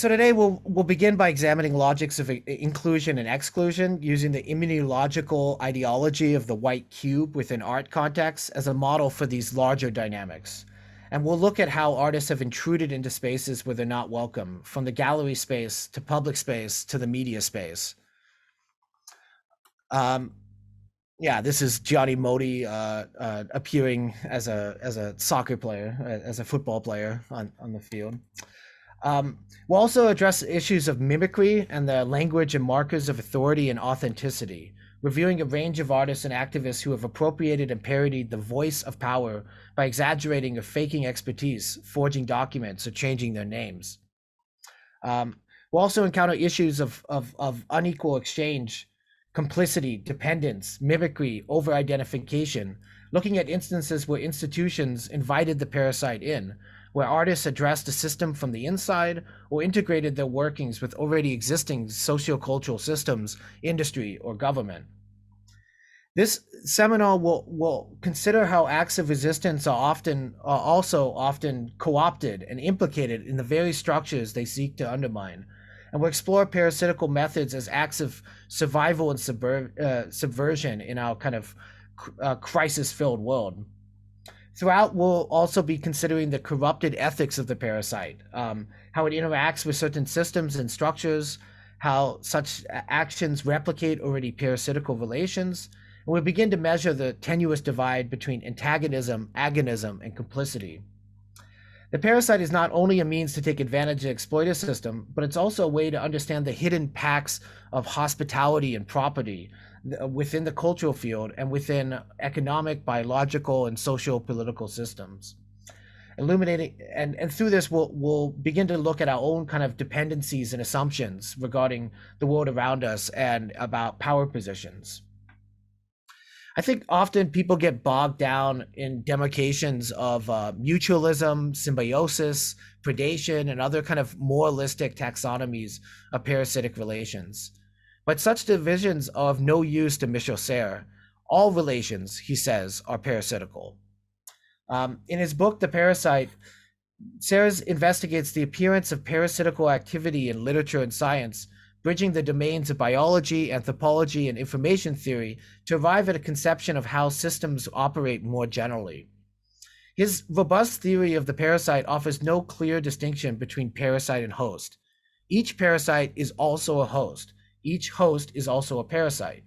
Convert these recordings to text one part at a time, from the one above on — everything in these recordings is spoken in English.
So today we'll begin by examining logics of inclusion and exclusion using the immunological ideology of the white cube within art context as a model for these larger dynamics. And we'll look at how artists have intruded into spaces where they're not welcome, from the gallery space to public space to the media space. Um, yeah, this is Gianni Modi appearing as a soccer player, as a football player on the field. We'll also address issues of mimicry and the language and markers of authority and authenticity, reviewing a range of artists and activists who have appropriated and parodied the voice of power by exaggerating or faking expertise, forging documents, or changing their names. We'll also encounter issues of unequal exchange, complicity, dependence, mimicry, over-identification, looking at instances where institutions invited the parasite in, where artists addressed a system from the inside or integrated their workings with already existing sociocultural systems, industry, or government. This seminar will consider how acts of resistance are also often co-opted and implicated in the very structures they seek to undermine. And we'll explore parasitical methods as acts of survival and subversion in our kind of crisis-filled world. Throughout, we'll also be considering the corrupted ethics of the parasite, how it interacts with certain systems and structures, how such actions replicate already parasitical relations, and we'll begin to measure the tenuous divide between antagonism, agonism, and complicity. The parasite is not only a means to take advantage and exploit a system, but it's also a way to understand the hidden pacts of hospitality and property within the cultural field and within economic, biological, and social political systems. Illuminating and through this we'll begin to look at our own kind of dependencies and assumptions regarding the world around us and about power positions. I think often people get bogged down in demarcations of mutualism, symbiosis, predation, and other kind of moralistic taxonomies of parasitic relations. But such divisions are of no use to Michel Serres. All relations, he says, are parasitical. In his book, The Parasite, Serres investigates the appearance of parasitical activity in literature and science, bridging the domains of biology, anthropology, and information theory to arrive at a conception of how systems operate more generally. His robust theory of the parasite offers no clear distinction between parasite and host. Each parasite is also a host. Each host is also a parasite.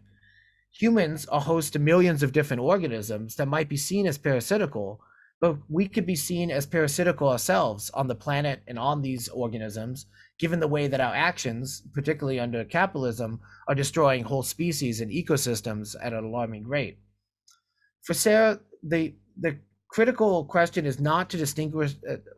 Humans are hosts to millions of different organisms that might be seen as parasitical, but we could be seen as parasitical ourselves on the planet and on these organisms, given the way that our actions, particularly under capitalism, are destroying whole species and ecosystems at an alarming rate. For Serres, the critical question is not to distinguish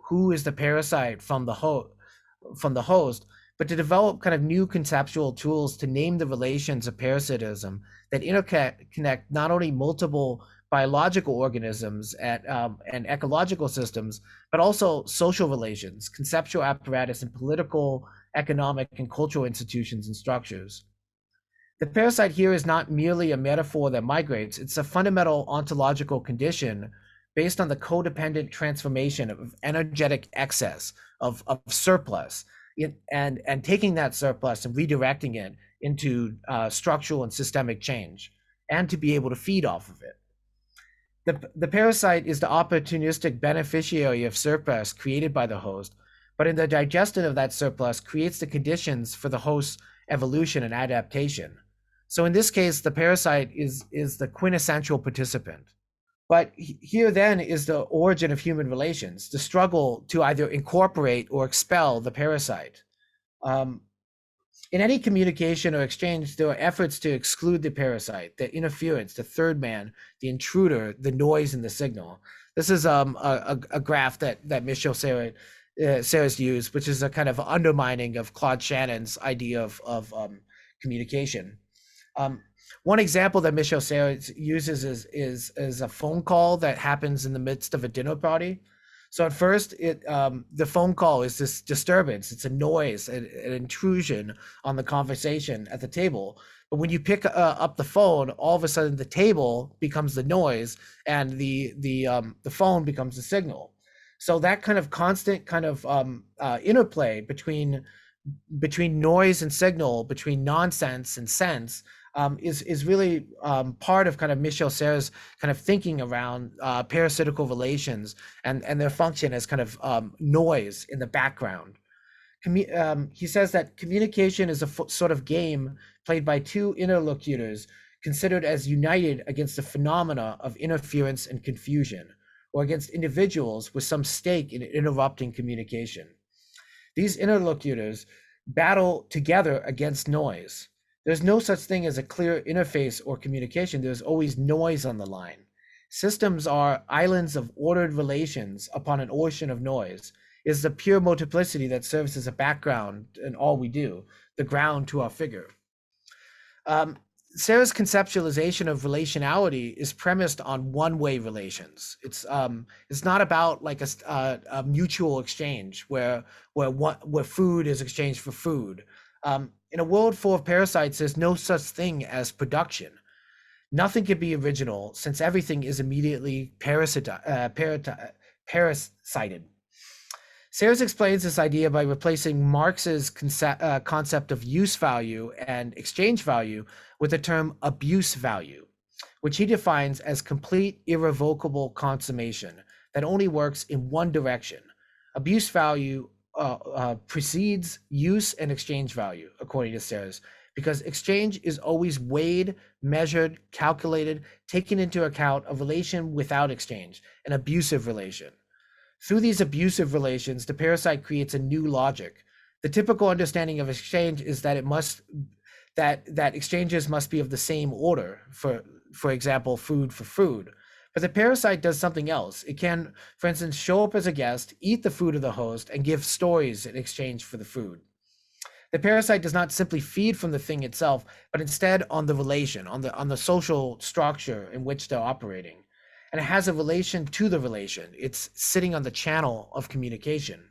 who is the parasite from the host, but to develop kind of new conceptual tools to name the relations of parasitism that interconnect not only multiple biological organisms and ecological systems, but also social relations, conceptual apparatus, and political, economic, and cultural institutions and structures. The parasite here is not merely a metaphor that migrates, it's a fundamental ontological condition based on the codependent transformation of energetic excess, of surplus, and taking that surplus and redirecting it into structural and systemic change, and to be able to feed off of it. The parasite is the opportunistic beneficiary of surplus created by the host, but in the digestion of that surplus creates the conditions for the host's evolution and adaptation. So in this case, the parasite is the quintessential participant. But here then is the origin of human relations, the struggle to either incorporate or expel the parasite. In any communication or exchange, there are efforts to exclude the parasite, the interference, the third man, the intruder, the noise, and the signal. This is a graph that Michel Serres used, which is a kind of undermining of Claude Shannon's idea of communication. One example that Michel Serres uses is a phone call that happens in the midst of a dinner party. So at first, the phone call is this disturbance. It's a noise, an intrusion on the conversation at the table. But when you pick up the phone, all of a sudden the table becomes the noise, and the phone becomes the signal. So that kind of constant kind of interplay between between noise and signal, between nonsense and sense, is really part of kind of Michel Serres' kind of thinking around parasitical relations and their function as kind of noise in the background. He says that communication is a sort of game played by two interlocutors considered as united against the phenomena of interference and confusion, or against individuals with some stake in interrupting communication. These interlocutors battle together against noise. There's no such thing as a clear interface or communication. There's always noise on the line. Systems are islands of ordered relations upon an ocean of noise. It is the pure multiplicity that serves as a background in all we do, the ground to our figure. Um, Sarah's conceptualization of relationality is premised on one-way relations. It's not about like a mutual exchange where food is exchanged for food. In a world full of parasites, there's no such thing as production. Nothing can be original since everything is immediately parasited. Sayers explains this idea by replacing Marx's concept of use value and exchange value with the term abuse value, which he defines as complete irrevocable consummation that only works in one direction. Abuse value precedes use and exchange value, according to Sayers, because exchange is always weighed, measured, calculated, taking into account a relation without exchange, an abusive relation. Through these abusive relations, the parasite creates a new logic. The typical understanding of exchange is that that exchanges must be of the same order. For example, food for food. But the parasite does something else. It can, for instance, show up as a guest, eat the food of the host, and give stories in exchange for the food. The parasite does not simply feed from the thing itself, but instead on the relation, on the social structure in which they're operating. And it has a relation to the relation. It's sitting on the channel of communication.